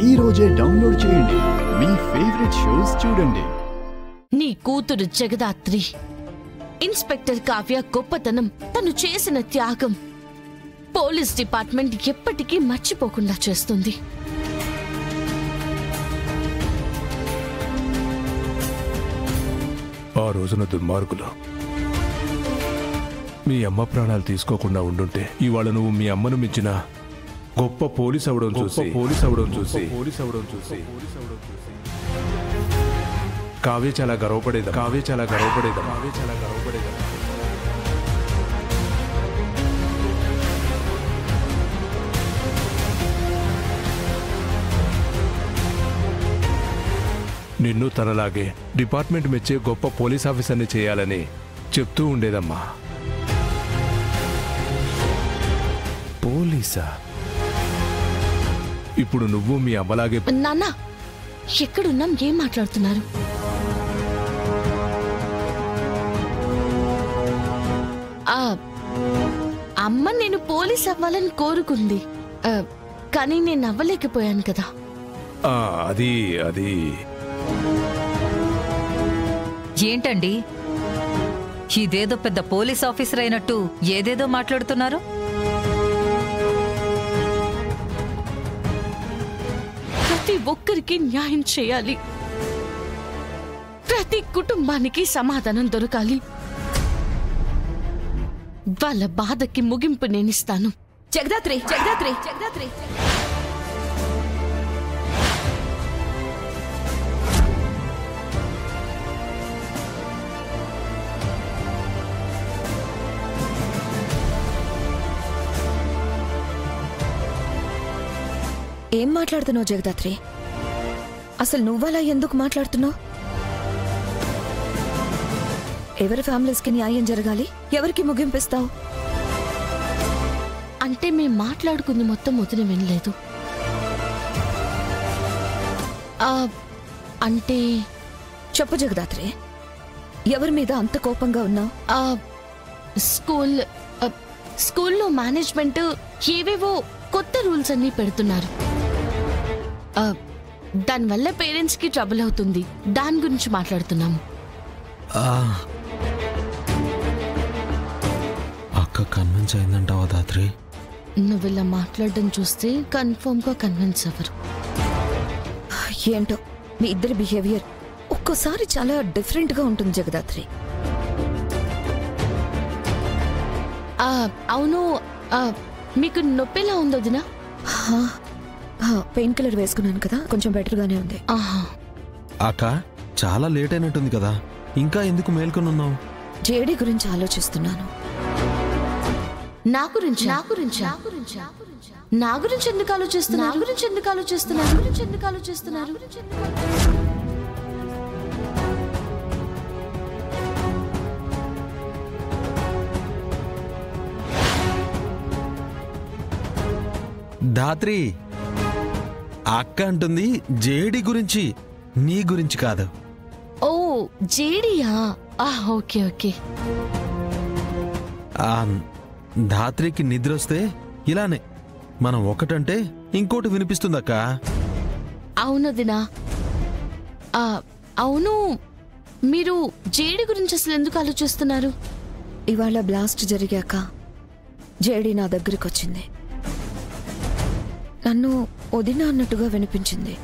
ఈ రోజే డౌన్లోడ్ చేయండి. మీ ఫేవరెట్ షోస్ చూడండి. నీ కూతురు జగదాత్రి, ఇన్స్పెక్టర్ కావ్య గొప్పతనం, తను చేసిన త్యాగం పోలీస్ డిపార్ట్మెంట్ ఎప్పటికీ మర్చిపోకుండా చేస్తుంది. ఆ రోజున దుర్మార్గులు మీ అమ్మ ప్రాణాలు తీసుకోకుండా ఉండుంటే ఇవాళ నువ్వు మీ అమ్మను మించిన గొప్ప పోలీస్ అవడం చూసి కావ్య చాలా గర్వపడేది. నిన్ను తనలాగే డిపార్ట్మెంట్ మెచ్చే గొప్ప పోలీస్ ఆఫీసర్ని చేయాలని చెప్తూ ఉండేదమ్మా. పోలీసా? ఇప్పుడు నువ్వు మీ అమ్మలాగే. నాన్న, ఎక్కడున్నాం? ఏం మాట్లాడుతున్నారు? అమ్మ నేను పోలీస్ అవ్వాలని కోరుకుంది, కానీ నేను అవ్వలేకపోయాను కదా. అది ఏంటండి, ఇదేదో పెద్ద పోలీస్ ఆఫీసర్ అయినట్టు ఏదేదో మాట్లాడుతున్నారు? ప్రతి ఒక్కరికి న్యాయం చేయాలి, ప్రతి కుటుంబానికి సమాధానం దొరకాలి. వాళ్ళ బాధకి ముగింపు నేనిస్తాను. జగదాత్రి, జగదాత్రి, జగదాత్రి, ఏం మాట్లాడుతున్నావు జగదాత్రి? అసలు నువ్వలా ఎందుకు మాట్లాడుతున్నావు? ఎవరి ఫ్యామిలీస్కి న్యాయం జరగాలి, ఎవరికి ముగింపిస్తావు? అంటే మేం మాట్లాడుకుంది మొత్తం వదిన వినలేదు. అంటే చెప్పు జగదాత్రి, ఎవరి మీద అంత కోపంగా ఉన్నావు? స్కూల్లో మేనేజ్మెంట్ ఏవేవో కొత్త రూల్స్ అన్ని పెడుతున్నారు. దానివల్ల పేరెంట్స్ కి ట్రబుల్ అవుతుంది. దాని గురించి మాట్లాడుతున్నాము. అక్క కన్విన్స్ అయిందంటావా దాత్రి? నువ్వు ఇలా మాట్లాడడం చూస్తే కన్ఫర్మ్ గా కన్విన్స్ అవ్వరు. ఏంటో మీ ఇద్దరి బిహేవియర్ ఒక్కోసారి చాలా డిఫరెంట్ గా ఉంటుంది జగదాత్రి. అవును, మీకు నొప్పిలా ఉందో దినా? పెయిన్ కిల్లర్ వేసుకున్నాను కదా, కొంచెం బెటర్ గానే ఉంది. అక్క చాలా లేట్ అయినట్టుంది కదా, ఇంకా ఎందుకు మేల్కొని ఉన్నావు? జేడీ గురించి ఆలోచిస్తున్నాను. నా గురించి ఎందుకు ఆలోచిస్తున్నారు? దాత్రి, అక్క అంటుంది జేడీ గురించి, నీ గురించి కాదు. ఓ జేడీయా? Okay okay. ధాత్రికి నిద్ర వస్తే ఇలానే మనం ఒకటంటే ఇంకోటి వినిపిస్తుందక్క. అవును దినా. అవును, మీరు జేడీ గురించి అసలు ఎందుకు ఆలోచిస్తున్నారు? ఇవాళ బ్లాస్ట్ జరిగాక జేడీ నా దగ్గరికి వచ్చింది. నన్ను వదిన అన్నట్టుగా వినిపించింది.